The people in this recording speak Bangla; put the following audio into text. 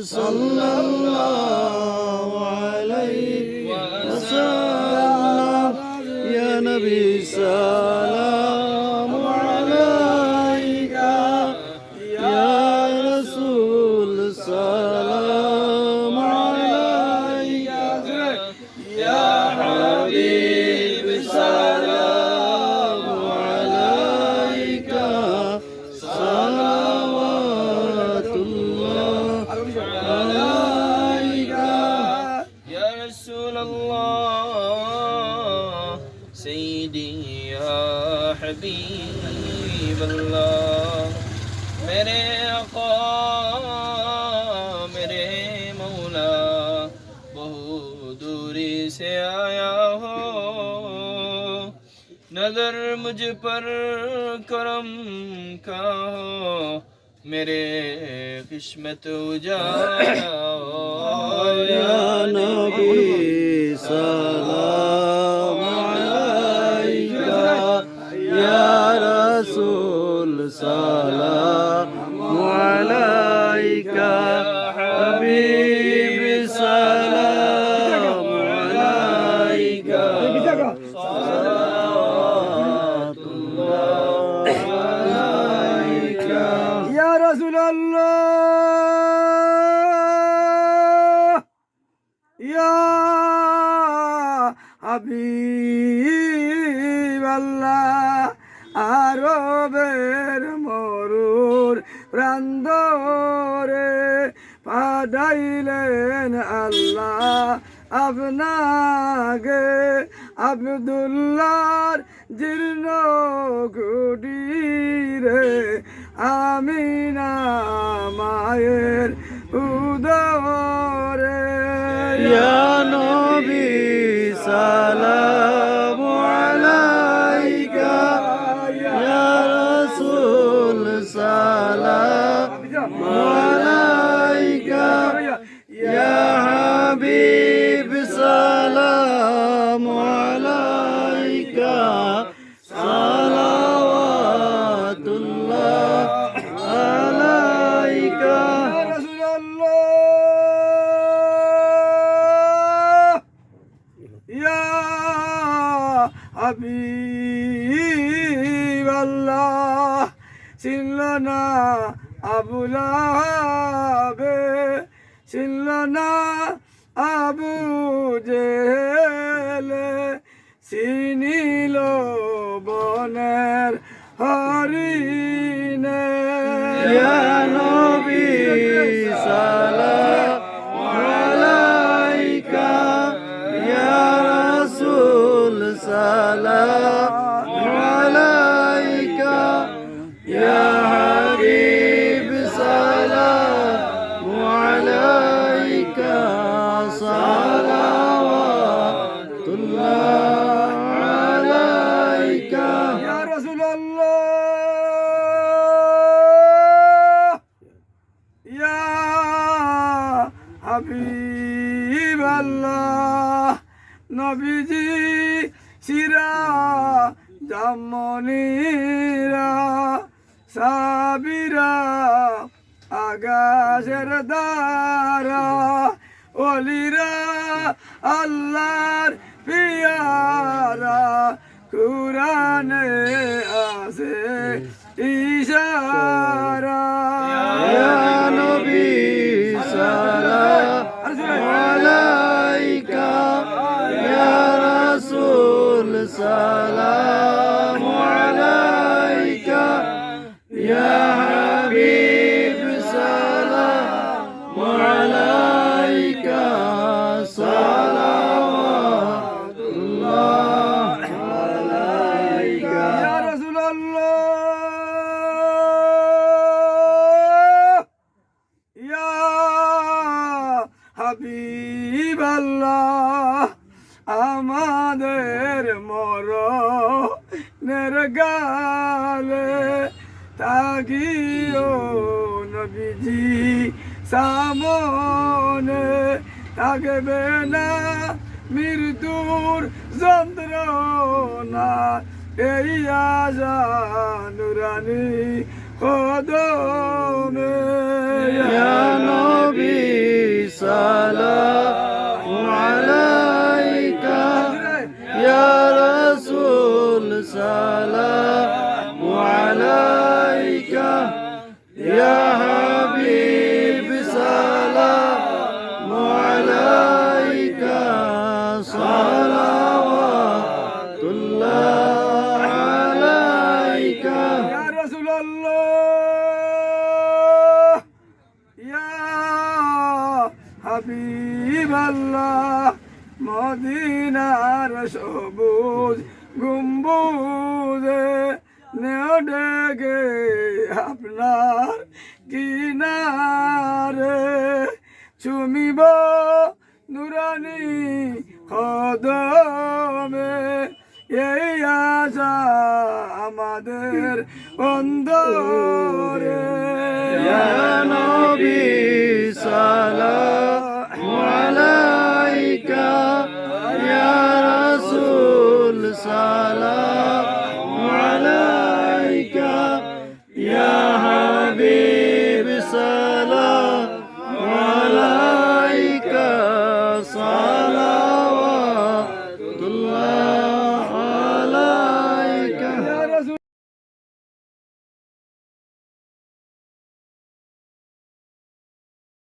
সাল্লাল্লাহু আলাইহি ওয়াসাল্লাম ইয়া নবী সালামু আলাইকা ইয়া রাসূল সালামু আলাইকা ইয়া হাবিব সালামু আলাইকা সালাওয়াতুল্লাহ আলাইকা ইয়া রাসূলুল্লাহ সাইয়্যিদি ইয়া হাবিবাল্লাহ मेरे आका मेरे मौला बहुत दूरी से आया हो नजर मुझ पर करम का हो मेरे किस्मत उजाला हो या नबी सलाम अलैका या रसूल सलाम अलैका हबीब सलाम अलैका सलावतुल्लाह अलैका या रसूल अल्लाह या হাবিব আল্লাহ আরবের মরুর প্রান্তরে পাঠাইলেন আল্লাহ আপনাকে আব্দুল্লাহর জীর্ণ কুটিরে আমিনা মায়ের উদরে ইয়া নবী সালামু আলাইকা ইয়া রাসূল সালামু আলাইকা ইয়া হাবিব সালামু আলাইকা সালাওয়াতুল্লাহ আলাইকা ইয়া রাসূলুল্লাহ ইয়া হাবিব আল্লাহ ছিল না আবু লাহাবে ছিল না আবু জেহেলে চিনিল বনের হরিণে ইয়া নবী সালামু আলাইকা ইয়া রাসূল সালামু আলাইকা ইয়া হাবিব সালামু আলাইকা সালাওয়াতুল্লাহ আলাইকা ইয়া রাসূলুল্লাহ ইয়া হাবিব আল্লাহ নবীজি সিরা জামনিরা সাবিরা আকাশের দ্বারা ওলিরা আল্লাহর পিয়ারা কুরআনে আছে ইশারা ইয়া নবী সালামু আলাইকা ইয়া রাসূল সালামু আলাইকা ইয়া হাবিব সালামু আলাইকা সালাওয়াতুল্লাহ আলাইকা ইয়া রাসূলুল্লাহ ইয়া হাবিব আল্লাহ আমাদের মরণের গালে তাকিও নবীজি সামনে থাকবে না মৃত্যুর যন্ত্রণা এই আজানুরানি কদমে ইয়া নবী السلام عليك يا رسول سلام عليك يا حبيب سلام عليك صلوات الله عليك يا رسول الله يا حبيب الله মদিনার সবুজ গম্বুজে নেও ডেকে আপনার কিনারে চুমিব নুরানি কদমে এই আশা আমাদের অন্তরে يا نبي